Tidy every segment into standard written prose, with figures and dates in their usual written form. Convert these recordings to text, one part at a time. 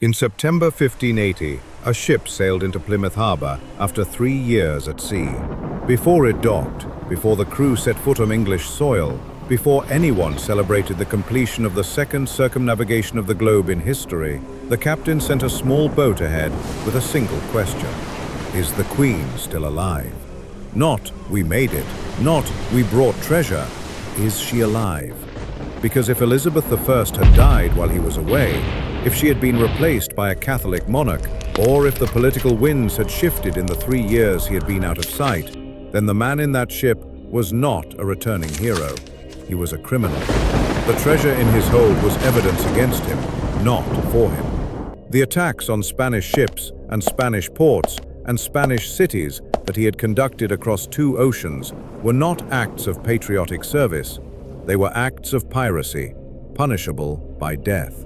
In September 1580, a ship sailed into Plymouth Harbor after 3 years at sea. Before it docked, before the crew set foot on English soil, before anyone celebrated the completion of the second circumnavigation of the globe in history, the captain sent a small boat ahead with a single question. Is the Queen still alive? Not, we made it. Not, we brought treasure. Is she alive? Because if Elizabeth I had died while he was away, if she had been replaced by a Catholic monarch, or if the political winds had shifted in the 3 years he had been out of sight, then the man in that ship was not a returning hero. He was a criminal. The treasure in his hold was evidence against him, not for him. The attacks on Spanish ships and Spanish ports and Spanish cities that he had conducted across 2 oceans were not acts of patriotic service. They were acts of piracy, punishable by death.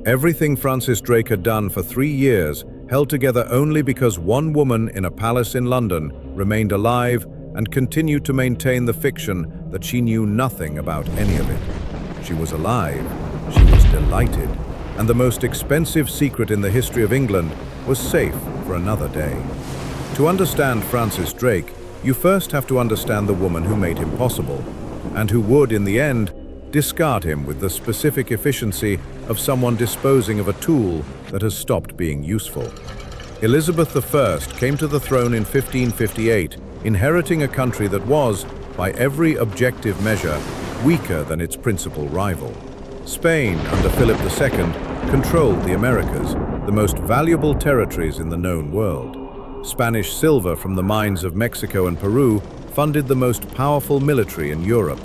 Everything Francis Drake had done for 3 years held together only because one woman in a palace in London remained alive and continued to maintain the fiction that she knew nothing about any of it. She was alive, she was delighted, and the most expensive secret in the history of England was safe for another day. To understand Francis Drake, you first have to understand the woman who made him possible, and who would, in the end, discard him with the specific efficiency of someone disposing of a tool that has stopped being useful. Elizabeth I came to the throne in 1558, inheriting a country that was, by every objective measure, weaker than its principal rival. Spain, under Philip II, controlled the Americas, the most valuable territories in the known world. Spanish silver from the mines of Mexico and Peru funded the most powerful military in Europe.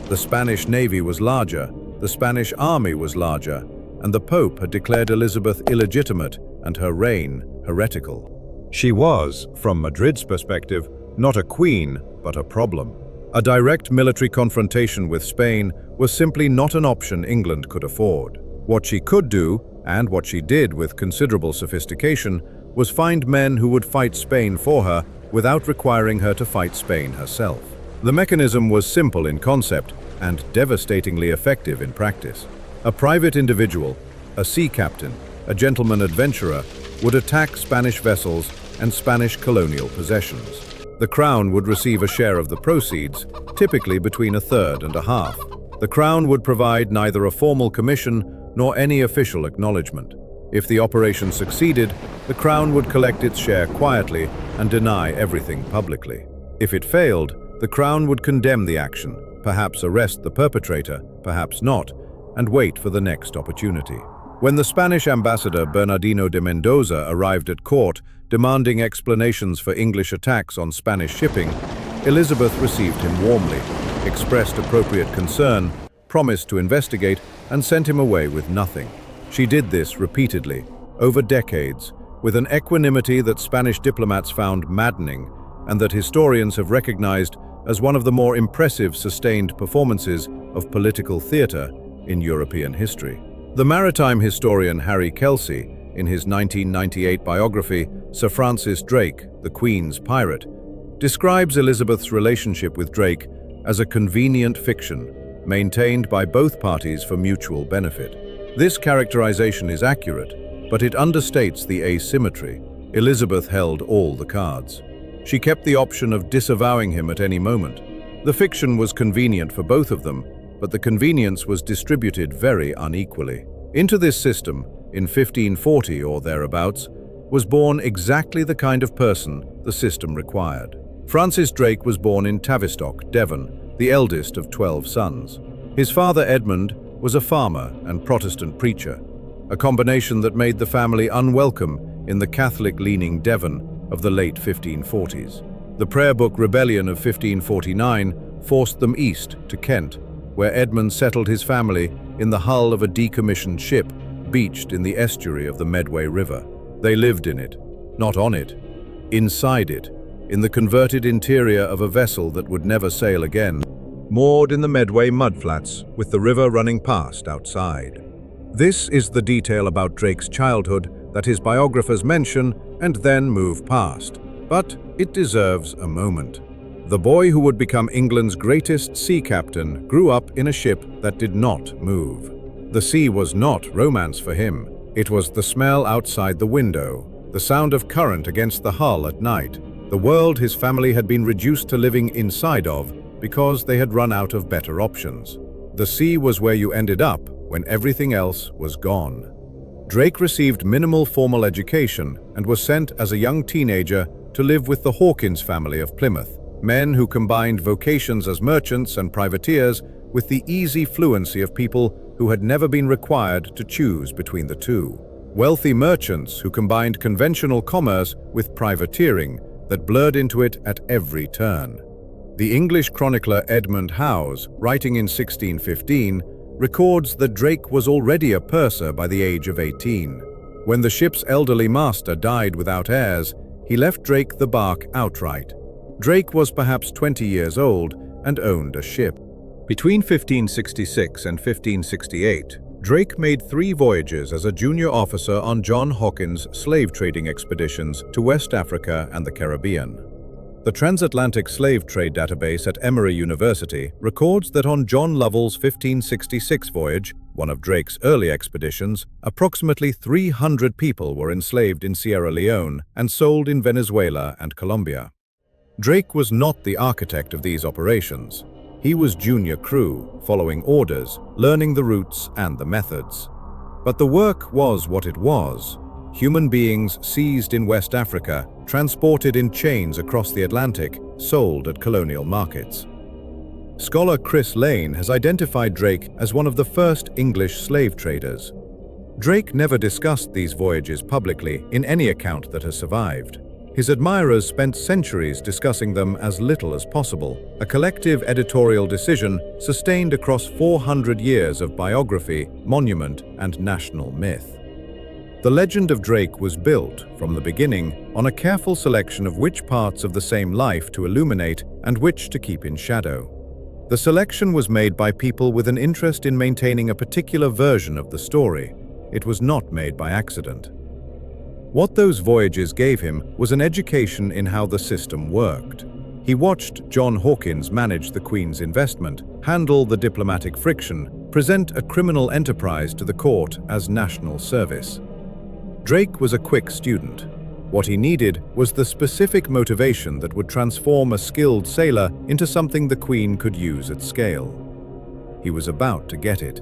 The Spanish navy was larger, the Spanish army was larger, and the Pope had declared Elizabeth illegitimate and her reign heretical. She was, from Madrid's perspective, not a queen, but a problem. A direct military confrontation with Spain was simply not an option England could afford. What she could do, and what she did with considerable sophistication, was find men who would fight Spain for her without requiring her to fight Spain herself. The mechanism was simple in concept and devastatingly effective in practice. A private individual, a sea captain, a gentleman adventurer, would attack Spanish vessels and Spanish colonial possessions. The Crown would receive a share of the proceeds, typically between a third and a half. The Crown would provide neither a formal commission nor any official acknowledgement. If the operation succeeded, the Crown would collect its share quietly and deny everything publicly. If it failed, the Crown would condemn the action, perhaps arrest the perpetrator, perhaps not, and wait for the next opportunity. When the Spanish ambassador Bernardino de Mendoza arrived at court demanding explanations for English attacks on Spanish shipping, Elizabeth received him warmly, expressed appropriate concern, promised to investigate, and sent him away with nothing. She did this repeatedly, over decades, with an equanimity that Spanish diplomats found maddening and that historians have recognized as one of the more impressive sustained performances of political theater in European history. The maritime historian Harry Kelsey, in his 1998 biography, Sir Francis Drake, the Queen's Pirate, describes Elizabeth's relationship with Drake as a convenient fiction, maintained by both parties for mutual benefit. This characterization is accurate, but it understates the asymmetry. Elizabeth held all the cards. She kept the option of disavowing him at any moment. The fiction was convenient for both of them, but the convenience was distributed very unequally. Into this system, in 1540 or thereabouts, was born exactly the kind of person the system required. Francis Drake was born in Tavistock, Devon, the eldest of 12 sons. His father, Edmund, was a farmer and Protestant preacher, a combination that made the family unwelcome in the Catholic-leaning Devon of the late 1540s. The Prayer Book Rebellion of 1549 forced them east to Kent, where Edmund settled his family in the hull of a decommissioned ship beached in the estuary of the Medway River. They lived in it, not on it, inside it, in the converted interior of a vessel that would never sail again, moored in the Medway mudflats with the river running past outside. This is the detail about Drake's childhood that his biographers mention and then move past, but it deserves a moment. The boy who would become England's greatest sea captain grew up in a ship that did not move. The sea was not romance for him. It was the smell outside the window, the sound of current against the hull at night, the world his family had been reduced to living inside of because they had run out of better options. The sea was where you ended up when everything else was gone. Drake received minimal formal education and was sent as a young teenager to live with the Hawkins family of Plymouth, men who combined vocations as merchants and privateers with the easy fluency of people who had never been required to choose between the two. Wealthy merchants who combined conventional commerce with privateering that blurred into it at every turn. The English chronicler Edmund Howes, writing in 1615, records that Drake was already a purser by the age of 18. When the ship's elderly master died without heirs, he left Drake the bark outright. Drake was perhaps 20 years old and owned a ship. Between 1566 and 1568, Drake made 3 voyages as a junior officer on John Hawkins' slave trading expeditions to West Africa and the Caribbean. The Transatlantic Slave Trade Database at Emory University records that on John Lovell's 1566 voyage, one of Drake's early expeditions, approximately 300 people were enslaved in Sierra Leone and sold in Venezuela and Colombia. Drake was not the architect of these operations. He was junior crew, following orders, learning the routes and the methods. But the work was what it was. Human beings seized in West Africa, transported in chains across the Atlantic, sold at colonial markets. Scholar Chris Lane has identified Drake as one of the first English slave traders. Drake never discussed these voyages publicly in any account that has survived. His admirers spent centuries discussing them as little as possible, a collective editorial decision sustained across 400 years of biography, monument, and national myth. The legend of Drake was built, from the beginning, on a careful selection of which parts of the same life to illuminate and which to keep in shadow. The selection was made by people with an interest in maintaining a particular version of the story. It was not made by accident. What those voyages gave him was an education in how the system worked. He watched John Hawkins manage the Queen's investment, handle the diplomatic friction, present a criminal enterprise to the court as national service. Drake was a quick student. What he needed was the specific motivation that would transform a skilled sailor into something the Queen could use at scale. He was about to get it.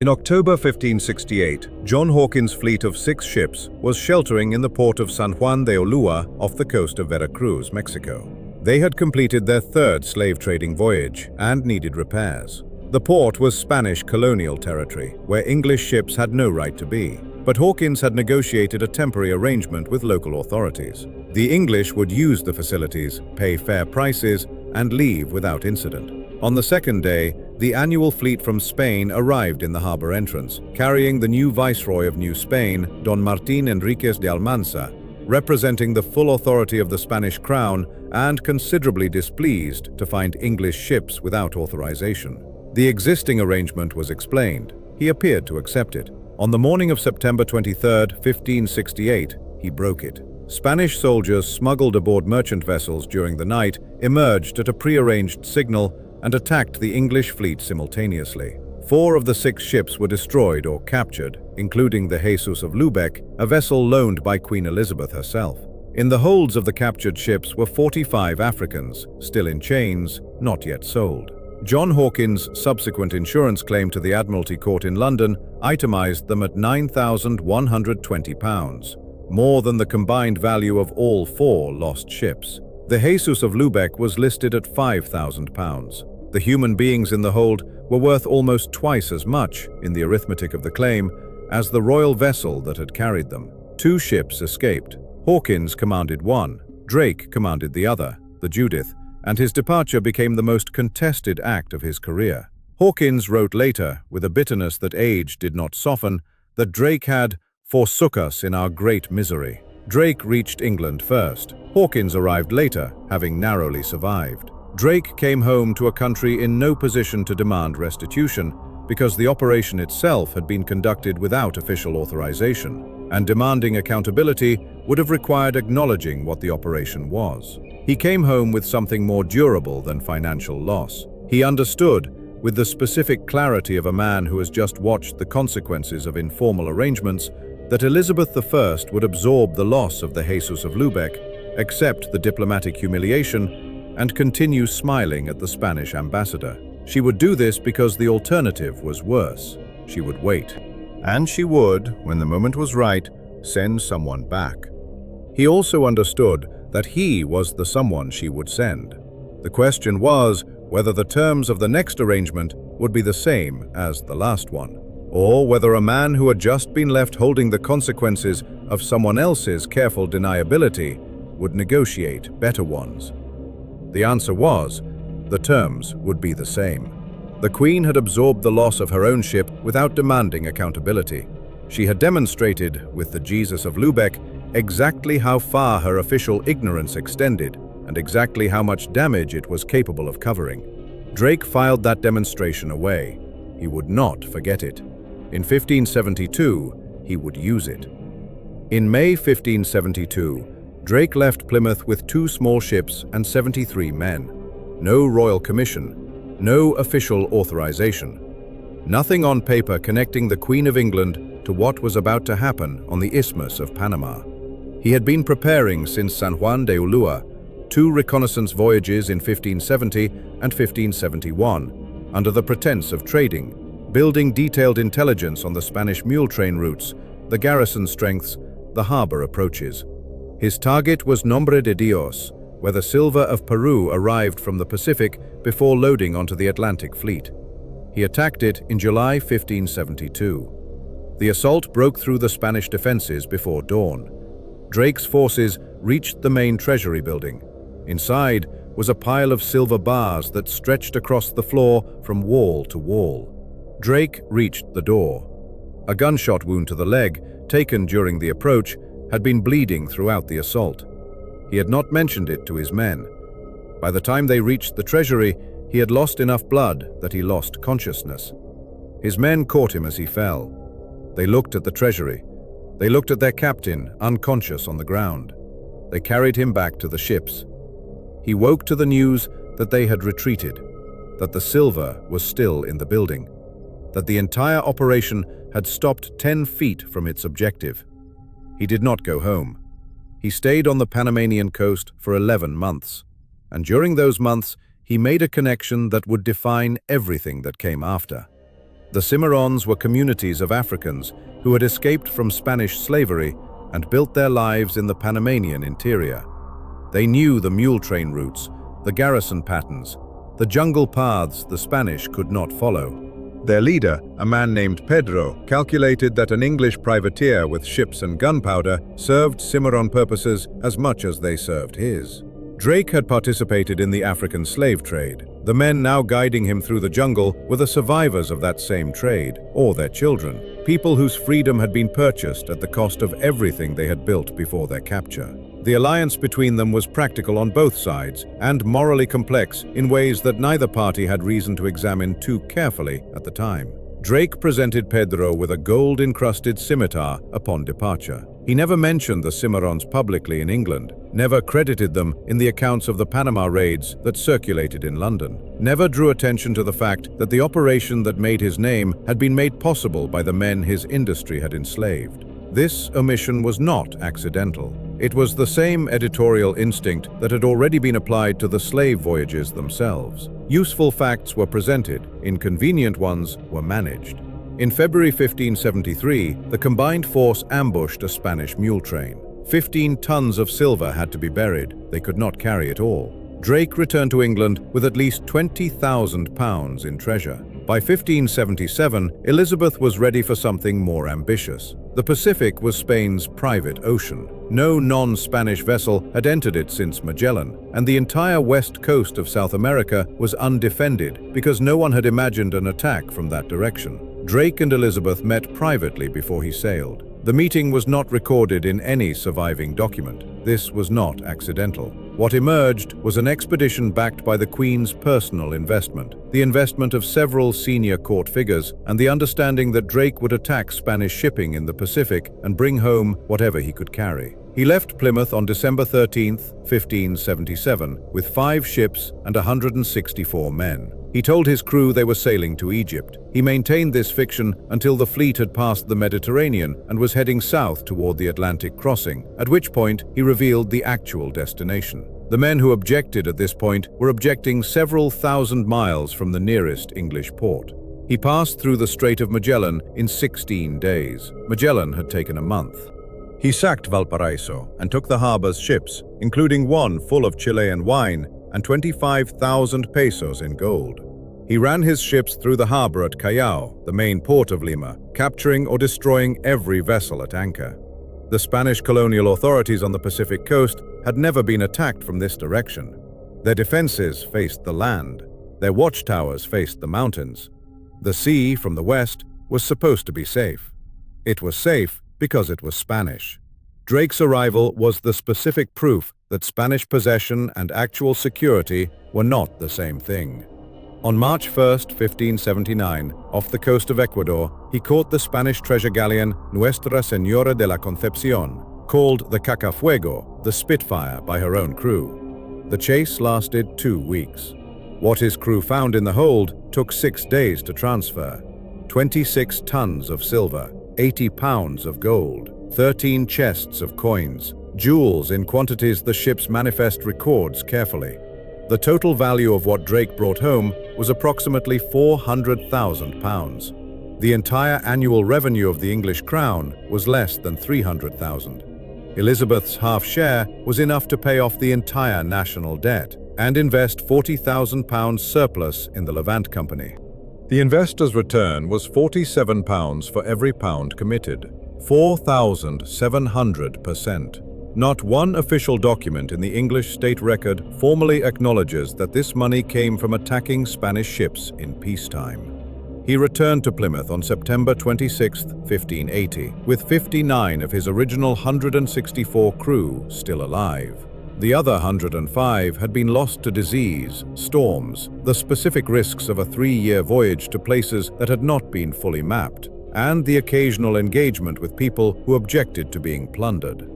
In October 1568, John Hawkins' fleet of 6 ships was sheltering in the port of San Juan de Ulua off the coast of Veracruz, Mexico. They had completed their 3rd slave trading voyage and needed repairs. The port was Spanish colonial territory, where English ships had no right to be. But Hawkins had negotiated a temporary arrangement with local authorities. The English would use the facilities, pay fair prices, and leave without incident. On the 2nd day, the annual fleet from Spain arrived in the harbor entrance, carrying the new Viceroy of New Spain, Don Martín Enríquez de Almanza, representing the full authority of the Spanish crown and considerably displeased to find English ships without authorization. The existing arrangement was explained. He appeared to accept it. On the morning of September 23, 1568, he broke it. Spanish soldiers smuggled aboard merchant vessels during the night, emerged at a prearranged signal, and attacked the English fleet simultaneously. 4 of the 6 ships were destroyed or captured, including the Jesus of Lubeck, a vessel loaned by Queen Elizabeth herself. In the holds of the captured ships were 45 Africans, still in chains, not yet sold. John Hawkins' subsequent insurance claim to the Admiralty Court in London itemized them at £9,120, more than the combined value of all 4 lost ships. The Jesus of Lubeck was listed at £5,000. The human beings in the hold were worth almost twice as much, in the arithmetic of the claim, as the royal vessel that had carried them. 2 ships escaped. Hawkins commanded one, Drake commanded the other, the Judith, and his departure became the most contested act of his career. Hawkins wrote later, with a bitterness that age did not soften, that Drake had forsook us in our great misery. Drake reached England first. Hawkins arrived later, having narrowly survived. Drake came home to a country in no position to demand restitution because the operation itself had been conducted without official authorization, and demanding accountability would have required acknowledging what the operation was. He came home with something more durable than financial loss. He understood, with the specific clarity of a man who has just watched the consequences of informal arrangements, that Elizabeth I would absorb the loss of the Jesus of Lubeck, accept the diplomatic humiliation, and continue smiling at the Spanish ambassador. She would do this because the alternative was worse. She would wait. And she would, when the moment was right, send someone back. He also understood that he was the someone she would send. The question was whether the terms of the next arrangement would be the same as the last one, or whether a man who had just been left holding the consequences of someone else's careful deniability would negotiate better ones. The answer was, the terms would be the same. The Queen had absorbed the loss of her own ship without demanding accountability. She had demonstrated, with the Jesus of Lubeck, exactly how far her official ignorance extended and exactly how much damage it was capable of covering. Drake filed that demonstration away. He would not forget it. In 1572, he would use it. In May 1572, Drake left Plymouth with 2 small ships and 73 men. No royal commission, no official authorization. Nothing on paper connecting the Queen of England to what was about to happen on the Isthmus of Panama. He had been preparing since San Juan de Ulua, 2 reconnaissance voyages in 1570 and 1571, under the pretense of trading, building detailed intelligence on the Spanish mule train routes, the garrison strengths, the harbor approaches. His target was Nombre de Dios, where the silver of Peru arrived from the Pacific before loading onto the Atlantic fleet. He attacked it in July 1572. The assault broke through the Spanish defenses before dawn. Drake's forces reached the main treasury building. Inside was a pile of silver bars that stretched across the floor from wall to wall. Drake reached the door. A gunshot wound to the leg, taken during the approach, had been bleeding throughout the assault. He had not mentioned it to his men. By the time they reached the treasury, he had lost enough blood that he lost consciousness. His men caught him as he fell. They looked at the treasury. They looked at their captain, unconscious on the ground. They carried him back to the ships. He woke to the news that they had retreated, that the silver was still in the building, that the entire operation had stopped 10 feet from its objective. He did not go home. He stayed on the Panamanian coast for 11 months, and during those months he made a connection that would define everything that came after. The Cimarrons were communities of Africans who had escaped from Spanish slavery and built their lives in the Panamanian interior. They knew the mule train routes, the garrison patterns, the jungle paths the Spanish could not follow. Their leader, a man named Pedro, calculated that an English privateer with ships and gunpowder served Cimarron purposes as much as they served his. Drake had participated in the African slave trade. The men now guiding him through the jungle were the survivors of that same trade, or their children, people whose freedom had been purchased at the cost of everything they had built before their capture. The alliance between them was practical on both sides and morally complex in ways that neither party had reason to examine too carefully at the time. Drake presented Pedro with a gold-encrusted scimitar upon departure. He never mentioned the Cimarrons publicly in England, never credited them in the accounts of the Panama raids that circulated in London, never drew attention to the fact that the operation that made his name had been made possible by the men his industry had enslaved. This omission was not accidental. It was the same editorial instinct that had already been applied to the slave voyages themselves. Useful facts were presented, inconvenient ones were managed. In February 1573, the combined force ambushed a Spanish mule train. 15 tons of silver had to be buried. They could not carry it all. Drake returned to England with at least £20,000 in treasure. By 1577, Elizabeth was ready for something more ambitious. The Pacific was Spain's private ocean. No non-Spanish vessel had entered it since Magellan, and the entire west coast of South America was undefended because no one had imagined an attack from that direction. Drake and Elizabeth met privately before he sailed. The meeting was not recorded in any surviving document. This was not accidental. What emerged was an expedition backed by the Queen's personal investment, the investment of several senior court figures, and the understanding that Drake would attack Spanish shipping in the Pacific and bring home whatever he could carry. He left Plymouth on December 13, 1577, with 5 ships and 164 men. He told his crew they were sailing to Egypt. He maintained this fiction until the fleet had passed the Mediterranean and was heading south toward the Atlantic crossing, at which point he revealed the actual destination. The men who objected at this point were objecting several thousand miles from the nearest English port. He passed through the Strait of Magellan in 16 days. Magellan had taken a month. He sacked Valparaiso and took the harbor's ships, including one full of Chilean wine and 25,000 pesos in gold. He ran his ships through the harbor at Callao, the main port of Lima, capturing or destroying every vessel at anchor. The Spanish colonial authorities on the Pacific coast had never been attacked from this direction. Their defenses faced the land. Their watchtowers faced the mountains. The sea, from the west, was supposed to be safe. It was safe because it was Spanish. Drake's arrival was the specific proof that Spanish possession and actual security were not the same thing. On March 1, 1579, off the coast of Ecuador, he caught the Spanish treasure galleon Nuestra Señora de la Concepción, called the Cacafuego, the Spitfire, by her own crew. The chase lasted 2 weeks. What his crew found in the hold took 6 days to transfer. 26 tons of silver, 80 pounds of gold, 13 chests of coins, jewels in quantities the ship's manifest records carefully. The total value of what Drake brought home was approximately £400,000. The entire annual revenue of the English crown was less than £300,000. Elizabeth's half share was enough to pay off the entire national debt and invest £40,000 surplus in the Levant Company. The investor's return was £47 for every pound committed, 4,700%. Not one official document in the English state record formally acknowledges that this money came from attacking Spanish ships in peacetime. He returned to Plymouth on September 26, 1580, with 59 of his original 164 crew still alive. The other 105 had been lost to disease, storms, the specific risks of a 3-year voyage to places that had not been fully mapped, and the occasional engagement with people who objected to being plundered.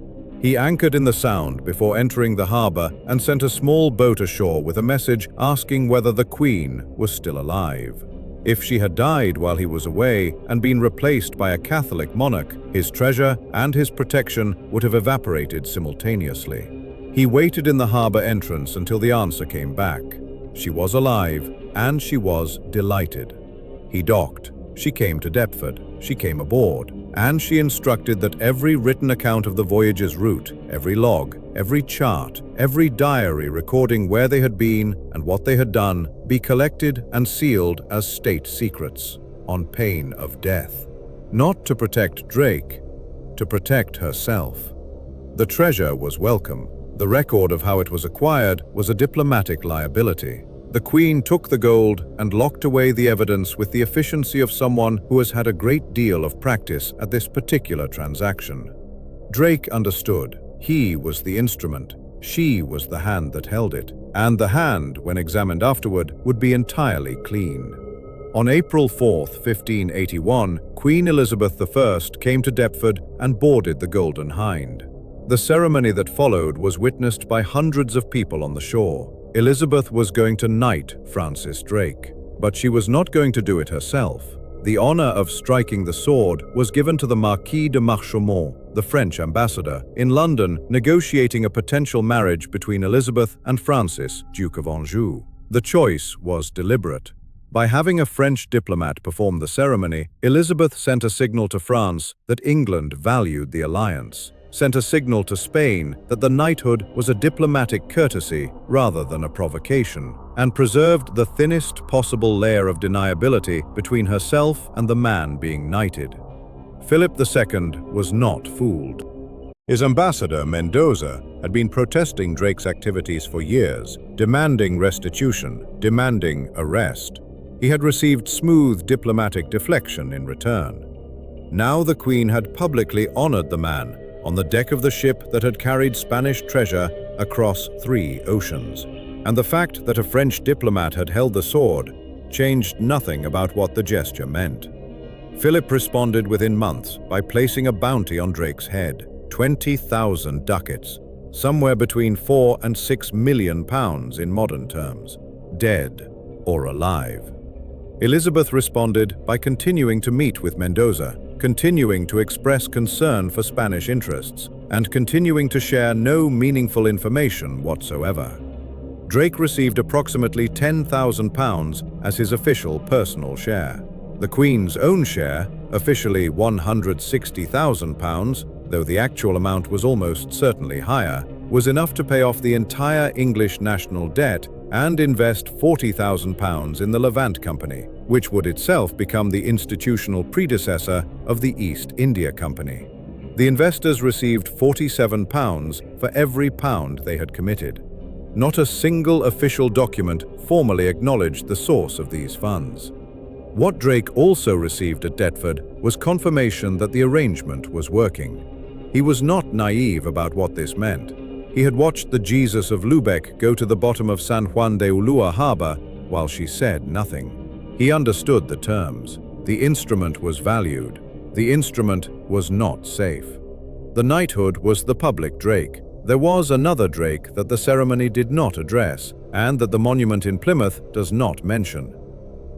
He anchored in the Sound before entering the harbor and sent a small boat ashore with a message asking whether the Queen was still alive. If she had died while he was away and been replaced by a Catholic monarch, his treasure and his protection would have evaporated simultaneously. He waited in the harbor entrance until the answer came back. She was alive, and she was delighted. He docked. She came to Deptford. She came aboard, and she instructed that every written account of the voyage's route, every log, every chart, every diary recording where they had been and what they had done, be collected and sealed as state secrets, on pain of death. Not to protect Drake, to protect herself. The treasure was welcome. The record of how it was acquired was a diplomatic liability. The Queen took the gold and locked away the evidence with the efficiency of someone who has had a great deal of practice at this particular transaction. Drake understood. He was the instrument. She was the hand that held it. And the hand, when examined afterward, would be entirely clean. On April 4, 1581, Queen Elizabeth I came to Deptford and boarded the Golden Hind. The ceremony that followed was witnessed by hundreds of people on the shore. Elizabeth was going to knight Francis Drake, but she was not going to do it herself. The honor of striking the sword was given to the Marquis de Marchaumont, the French ambassador, in London, negotiating a potential marriage between Elizabeth and Francis, Duke of Anjou. The choice was deliberate. By having a French diplomat perform the ceremony, Elizabeth sent a signal to France that England valued the alliance, sent a signal to Spain that the knighthood was a diplomatic courtesy rather than a provocation, and preserved the thinnest possible layer of deniability between herself and the man being knighted. Philip II was not fooled. His ambassador, Mendoza, had been protesting Drake's activities for years, demanding restitution, demanding arrest. He had received smooth diplomatic deflection in return. Now the Queen had publicly honored the man on the deck of the ship that had carried Spanish treasure across 3 oceans. And the fact that a French diplomat had held the sword changed nothing about what the gesture meant. Philip responded within months by placing a bounty on Drake's head, 20,000 ducats, somewhere between £4 and £6 million in modern terms. Dead. or alive. Elizabeth responded by continuing to meet with Mendoza, continuing to express concern for Spanish interests, and continuing to share no meaningful information whatsoever. Drake received approximately £10,000 as his official personal share. The Queen's own share, officially £160,000, though the actual amount was almost certainly higher, was enough to pay off the entire English national debt and invest £40,000 in the Levant Company, which would itself become the institutional predecessor of the East India Company. The investors received £47 for every pound they had committed. Not a single official document formally acknowledged the source of these funds. What Drake also received at Deptford was confirmation that the arrangement was working. He was not naive about what this meant. He had watched the Jesus of Lubeck go to the bottom of San Juan de Ulua harbor while she said nothing. He understood the terms. The instrument was valued. The instrument was not safe. The knighthood was the public Drake. There was another Drake that the ceremony did not address, and that the monument in Plymouth does not mention.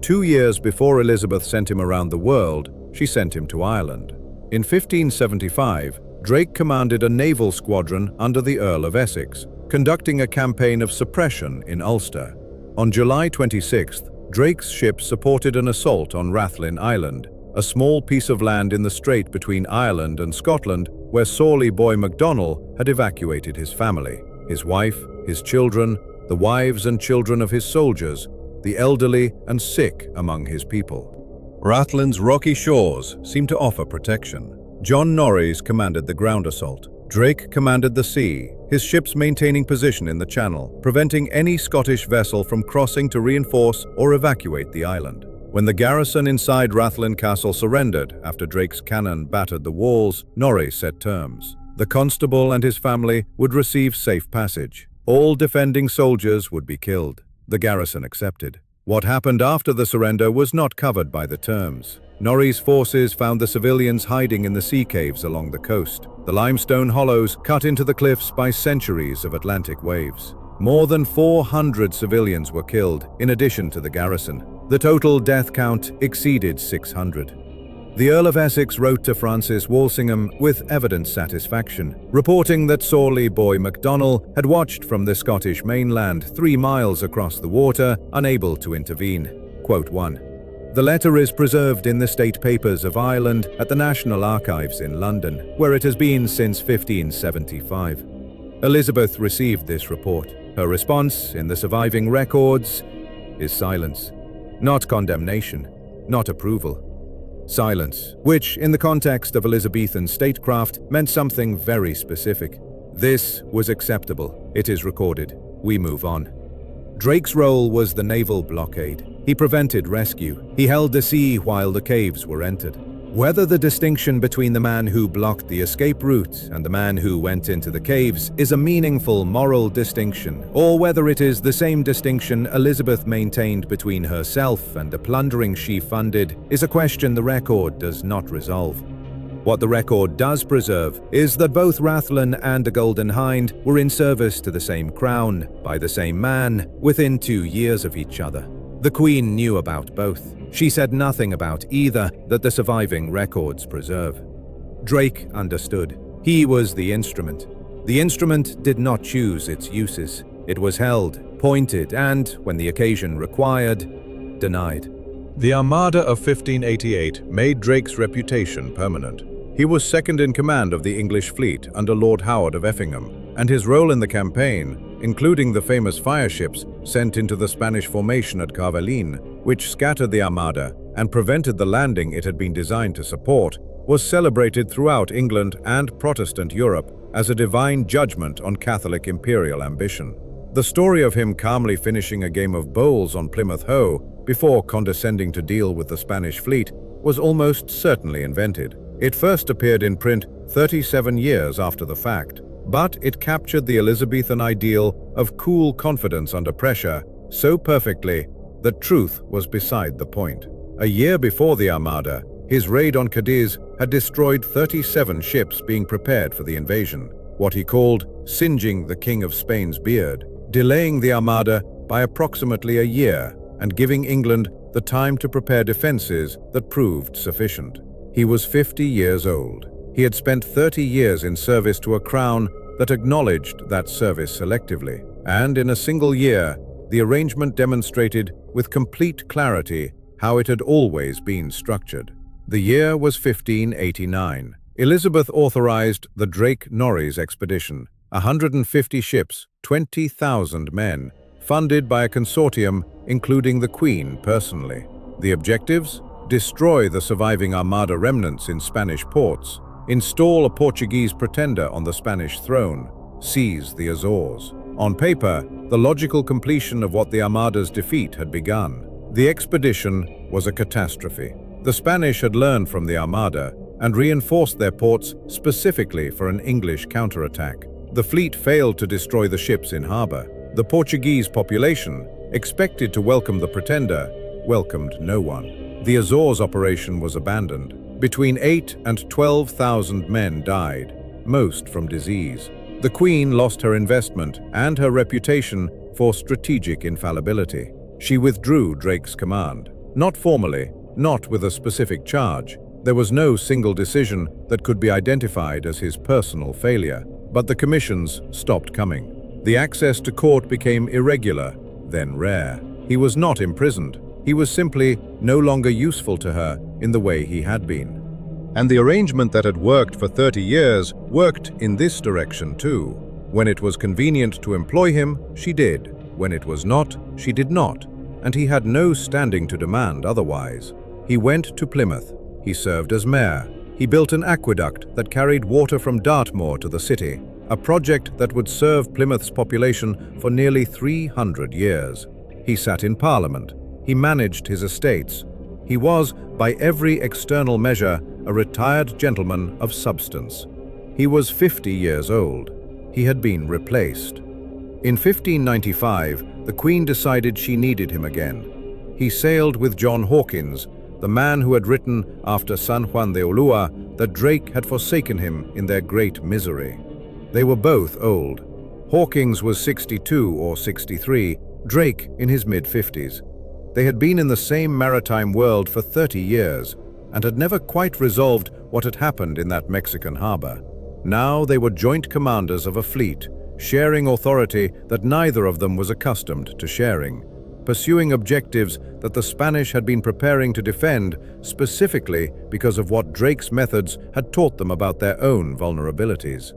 2 years before Elizabeth sent him around the world, she sent him to Ireland. In 1575, Drake commanded a naval squadron under the Earl of Essex, conducting a campaign of suppression in Ulster. On July 26th, Drake's ship supported an assault on Rathlin Island, a small piece of land in the strait between Ireland and Scotland where Sorley Boy MacDonald had evacuated his family, his wife, his children, the wives and children of his soldiers, the elderly and sick among his people. Rathlin's rocky shores seemed to offer protection. John Norreys commanded the ground assault. Drake commanded the sea, his ships maintaining position in the channel, preventing any Scottish vessel from crossing to reinforce or evacuate the island. When the garrison inside Rathlin Castle surrendered after Drake's cannon battered the walls, Norreys set terms. The constable and his family would receive safe passage. All defending soldiers would be killed. The garrison accepted. What happened after the surrender was not covered by the terms. Norreys' forces found the civilians hiding in the sea caves along the coast, the limestone hollows cut into the cliffs by centuries of Atlantic waves. More than 400 civilians were killed, in addition to the garrison. The total death count exceeded 600. The Earl of Essex wrote to Francis Walsingham with evident satisfaction, reporting that Sorley Boy MacDonald had watched from the Scottish mainland 3 miles across the water, unable to intervene. Quote 1. The letter is preserved in the State Papers of Ireland at the National Archives in London, where it has been since 1575. Elizabeth received this report. Her response in the surviving records is silence. Not condemnation, not approval. Silence, which, in the context of Elizabethan statecraft, meant something very specific. This was acceptable. It is recorded. We move on. Drake's role was the naval blockade. He prevented rescue. He held the sea while the caves were entered. Whether the distinction between the man who blocked the escape route and the man who went into the caves is a meaningful moral distinction, or whether it is the same distinction Elizabeth maintained between herself and the plundering she funded, is a question the record does not resolve. What the record does preserve is that both Rathlin and the Golden Hind were in service to the same crown, by the same man, within 2 years of each other. The Queen knew about both. She said nothing about either that the surviving records preserve. Drake understood. He was the instrument. The instrument did not choose its uses. It was held, pointed, and, when the occasion required, denied. The Armada of 1588 made Drake's reputation permanent. He was second in command of the English fleet under Lord Howard of Effingham, and his role in the campaign, including the famous fireships sent into the Spanish formation at Carvelin, which scattered the Armada and prevented the landing it had been designed to support, was celebrated throughout England and Protestant Europe as a divine judgment on Catholic imperial ambition. The story of him calmly finishing a game of bowls on Plymouth Hoe before condescending to deal with the Spanish fleet was almost certainly invented. It first appeared in print 37 years after the fact, but it captured the Elizabethan ideal of cool confidence under pressure so perfectly that truth was beside the point. A year before the Armada, his raid on Cadiz had destroyed 37 ships being prepared for the invasion, what he called singeing the King of Spain's beard, delaying the Armada by approximately a year and giving England the time to prepare defenses that proved sufficient. He was 50 years old. He had spent 30 years in service to a crown that acknowledged that service selectively, and in a single year, the arrangement demonstrated with complete clarity how it had always been structured. The year was 1589. Elizabeth authorized the Drake-Norreys expedition, 150 ships, 20,000 men, funded by a consortium including the Queen personally. The objectives? Destroy the surviving Armada remnants in Spanish ports, install a Portuguese pretender on the Spanish throne, seize the Azores. On paper, the logical completion of what the Armada's defeat had begun. The expedition was a catastrophe. The Spanish had learned from the Armada and reinforced their ports specifically for an English counterattack. The fleet failed to destroy the ships in harbor. The Portuguese population, expected to welcome the pretender, welcomed no one. The Azores operation was abandoned. Between 8,000 and 12,000 men died, most from disease. The Queen lost her investment and her reputation for strategic infallibility. She withdrew Drake's command. Not formally, not with a specific charge. There was no single decision that could be identified as his personal failure, but the commissions stopped coming. The access to court became irregular, then rare. He was not imprisoned. He was simply no longer useful to her in the way he had been. And the arrangement that had worked for 30 years worked in this direction too. When it was convenient to employ him, she did. When it was not, she did not, and he had no standing to demand otherwise. He went to Plymouth. He served as mayor. He built an aqueduct that carried water from Dartmoor to the city, a project that would serve Plymouth's population for nearly 300 years. He sat in Parliament. He managed his estates. He was, by every external measure, a retired gentleman of substance. He was 50 years old. He had been replaced. In 1595, the Queen decided she needed him again. He sailed with John Hawkins, the man who had written after San Juan de Ulua that Drake had forsaken him in their great misery. They were both old. Hawkins was 62 or 63, Drake in his mid-50s. They had been in the same maritime world for 30 years and had never quite resolved what had happened in that Mexican harbor. Now they were joint commanders of a fleet, sharing authority that neither of them was accustomed to sharing, pursuing objectives that the Spanish had been preparing to defend specifically because of what Drake's methods had taught them about their own vulnerabilities.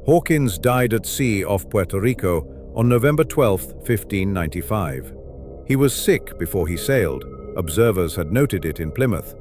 Hawkins died at sea off Puerto Rico on November 12, 1595. He was sick before he sailed. Observers had noted it in Plymouth,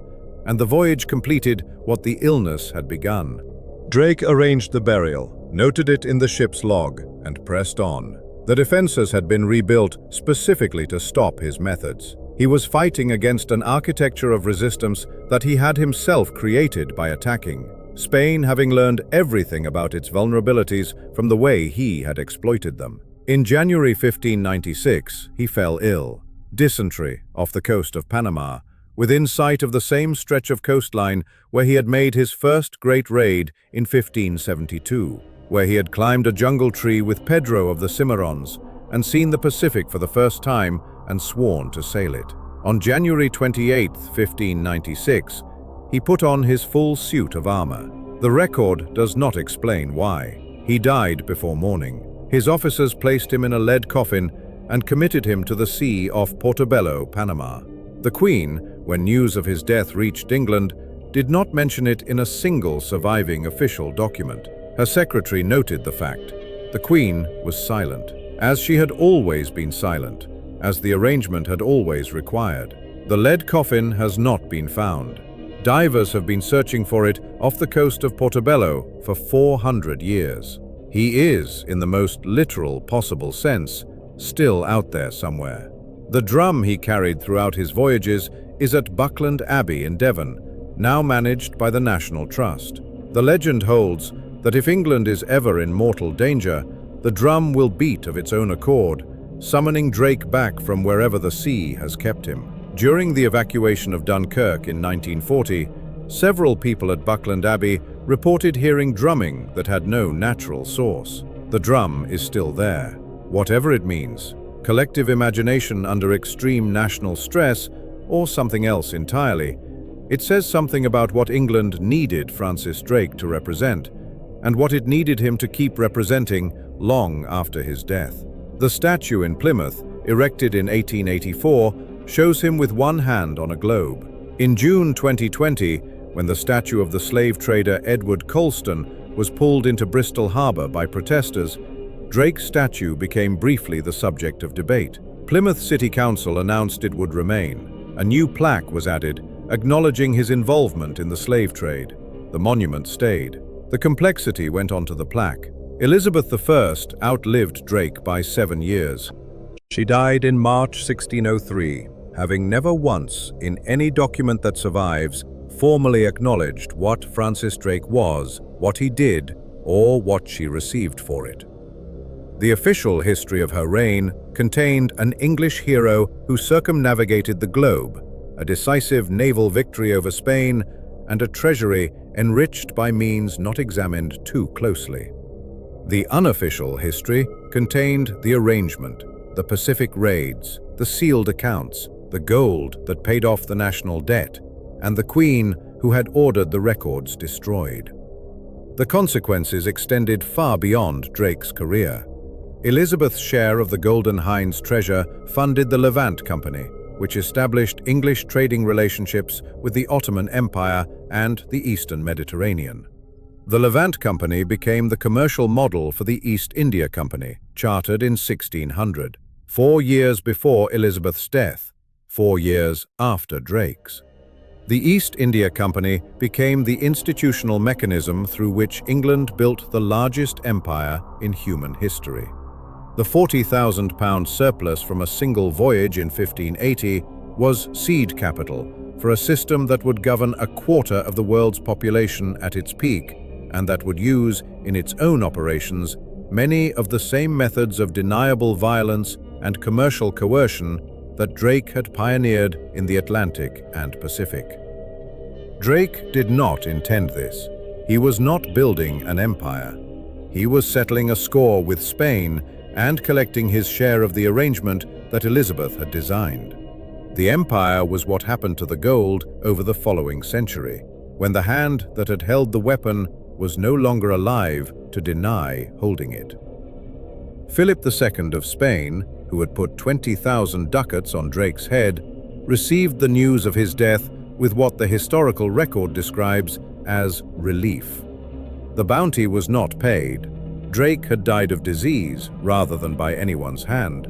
and the voyage completed what the illness had begun. Drake arranged the burial, noted it in the ship's log, and pressed on. The defenses had been rebuilt specifically to stop his methods. He was fighting against an architecture of resistance that he had himself created by attacking, Spain having learned everything about its vulnerabilities from the way he had exploited them. In January 1596, he fell ill. Dysentery off the coast of Panama, within sight of the same stretch of coastline where he had made his first great raid in 1572, where he had climbed a jungle tree with Pedro of the Cimarrons and seen the Pacific for the first time and sworn to sail it. On January 28, 1596, he put on his full suit of armor. The record does not explain why. He died before morning. His officers placed him in a lead coffin and committed him to the sea off Portobello, Panama. The Queen, when news of his death reached England, did not mention it in a single surviving official document. Her secretary noted the fact. The Queen was silent, as she had always been silent, as the arrangement had always required. The lead coffin has not been found. Divers have been searching for it off the coast of Portobello for 400 years. He is, in the most literal possible sense, still out there somewhere. The drum he carried throughout his voyages is at Buckland Abbey in Devon, now managed by the National Trust. The legend holds that if England is ever in mortal danger, the drum will beat of its own accord, summoning Drake back from wherever the sea has kept him. During the evacuation of Dunkirk in 1940, several people at Buckland Abbey reported hearing drumming that had no natural source. The drum is still there. Whatever it means, collective imagination under extreme national stress, or something else entirely. It says something about what England needed Francis Drake to represent, and what it needed him to keep representing long after his death. The statue in Plymouth, erected in 1884, shows him with one hand on a globe. In June 2020, when the statue of the slave trader Edward Colston was pulled into Bristol Harbour by protesters, Drake's statue became briefly the subject of debate. Plymouth City Council announced it would remain. A new plaque was added, acknowledging his involvement in the slave trade. The monument stayed. The complexity went onto the plaque. Elizabeth I outlived Drake by 7 years. She died in March 1603, having never once, in any document that survives, formally acknowledged what Francis Drake was, what he did, or what she received for it. The official history of her reign contained an English hero who circumnavigated the globe, a decisive naval victory over Spain, and a treasury enriched by means not examined too closely. The unofficial history contained the arrangement, the Pacific raids, the sealed accounts, the gold that paid off the national debt, and the Queen who had ordered the records destroyed. The consequences extended far beyond Drake's career. Elizabeth's share of the Golden Hind's treasure funded the Levant Company, which established English trading relationships with the Ottoman Empire and the Eastern Mediterranean. The Levant Company became the commercial model for the East India Company, chartered in 1600, 4 years before Elizabeth's death, 4 years after Drake's. The East India Company became the institutional mechanism through which England built the largest empire in human history. The £40,000 surplus from a single voyage in 1580 was seed capital for a system that would govern a quarter of the world's population at its peak, and that would use, in its own operations, many of the same methods of deniable violence and commercial coercion that Drake had pioneered in the Atlantic and Pacific. Drake did not intend this. He was not building an empire. He was settling a score with Spain and collecting his share of the arrangement that Elizabeth had designed. The empire was what happened to the gold over the following century, when the hand that had held the weapon was no longer alive to deny holding it. Philip II of Spain, who had put 20,000 ducats on Drake's head, received the news of his death with what the historical record describes as relief. The bounty was not paid. Drake had died of disease rather than by anyone's hand,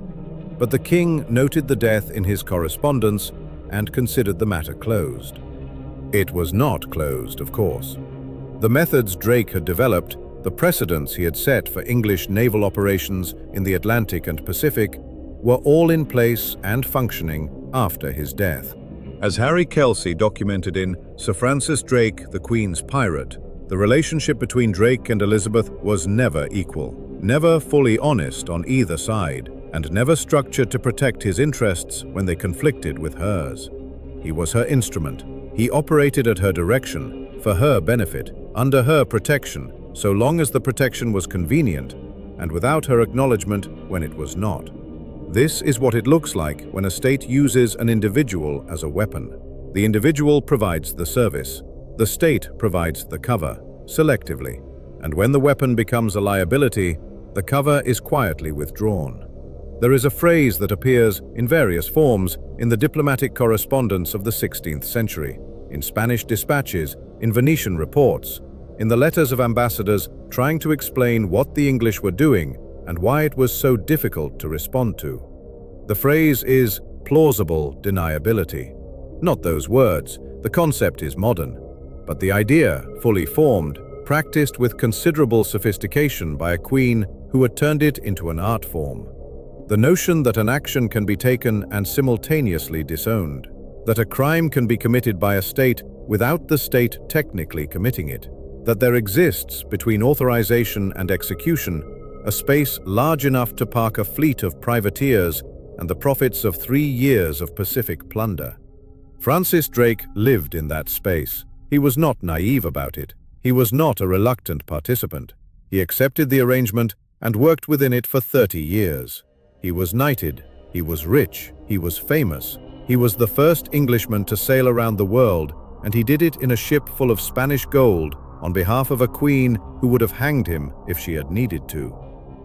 but the king noted the death in his correspondence and considered the matter closed. It was not closed, of course. The methods Drake had developed, the precedents he had set for English naval operations in the Atlantic and Pacific, were all in place and functioning after his death. As Harry Kelsey documented in Sir Francis Drake, the Queen's Pirate, the relationship between Drake and Elizabeth was never equal, never fully honest on either side, and never structured to protect his interests when they conflicted with hers. He was her instrument. He operated at her direction, for her benefit, under her protection, so long as the protection was convenient, and without her acknowledgement when it was not. This is what it looks like when a state uses an individual as a weapon. The individual provides the service. The state provides the cover, selectively, and when the weapon becomes a liability, the cover is quietly withdrawn. There is a phrase that appears in various forms in the diplomatic correspondence of the 16th century, in Spanish dispatches, in Venetian reports, in the letters of ambassadors trying to explain what the English were doing and why it was so difficult to respond to. The phrase is plausible deniability. Not those words, the concept is modern, but the idea, fully formed, practiced with considerable sophistication by a queen who had turned it into an art form. The notion that an action can be taken and simultaneously disowned, that a crime can be committed by a state without the state technically committing it, that there exists between authorization and execution a space large enough to park a fleet of privateers and the profits of 3 years of Pacific plunder. Francis Drake lived in that space. He was not naive about it. He was not a reluctant participant. He accepted the arrangement and worked within it for 30 years. He was knighted, he was rich, he was famous. He was the first Englishman to sail around the world, and he did it in a ship full of Spanish gold on behalf of a queen who would have hanged him if she had needed to.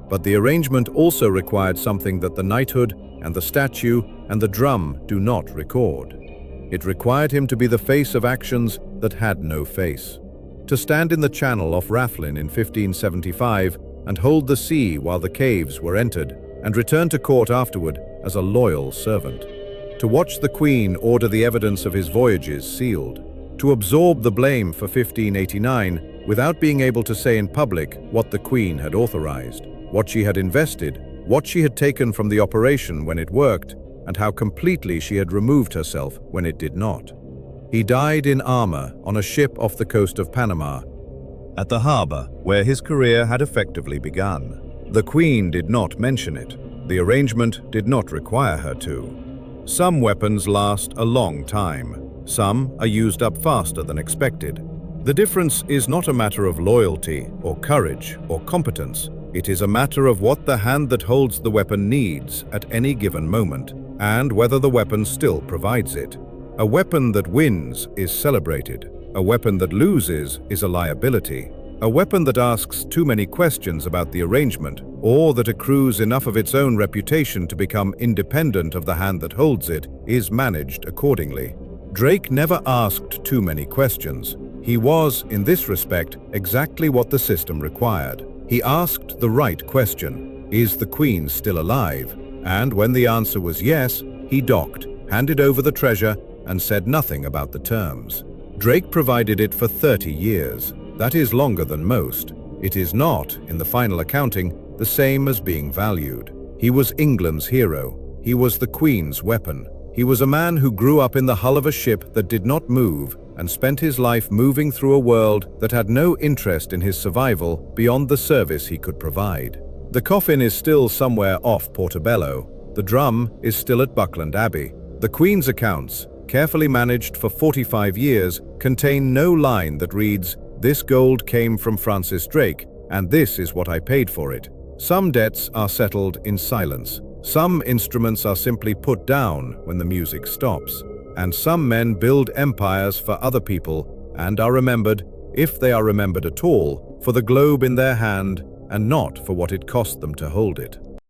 But the arrangement also required something that the knighthood and the statue and the drum do not record. It required him to be the face of actions that had no face. To stand in the channel off Rathlin in 1575 and hold the sea while the caves were entered, and return to court afterward as a loyal servant. To watch the Queen order the evidence of his voyages sealed. To absorb the blame for 1589 without being able to say in public what the Queen had authorized, what she had invested, what she had taken from the operation when it worked, and how completely she had removed herself when it did not. He died in armor on a ship off the coast of Panama, at the harbor where his career had effectively begun. The Queen did not mention it. The arrangement did not require her to. Some weapons last a long time. Some are used up faster than expected. The difference is not a matter of loyalty or courage or competence. It is a matter of what the hand that holds the weapon needs at any given moment, and whether the weapon still provides it. A weapon that wins is celebrated. A weapon that loses is a liability. A weapon that asks too many questions about the arrangement, or that accrues enough of its own reputation to become independent of the hand that holds it, is managed accordingly. Drake never asked too many questions. He was, in this respect, exactly what the system required. He asked the right question: is the Queen still alive? And when the answer was yes, he docked, handed over the treasure, and said nothing about the terms. Drake provided it for 30 years. That is longer than most. It is not, in the final accounting, the same as being valued. He was England's hero. He was the Queen's weapon. He was a man who grew up in the hull of a ship that did not move and spent his life moving through a world that had no interest in his survival beyond the service he could provide. The coffin is still somewhere off Portobello. The drum is still at Buckland Abbey. The Queen's accounts, carefully managed for 45 years, contain no line that reads, "This gold came from Francis Drake, and this is what I paid for it." Some debts are settled in silence. Some instruments are simply put down when the music stops. And some men build empires for other people and are remembered, if they are remembered at all, for the globe in their hand and not for what it cost them to hold it.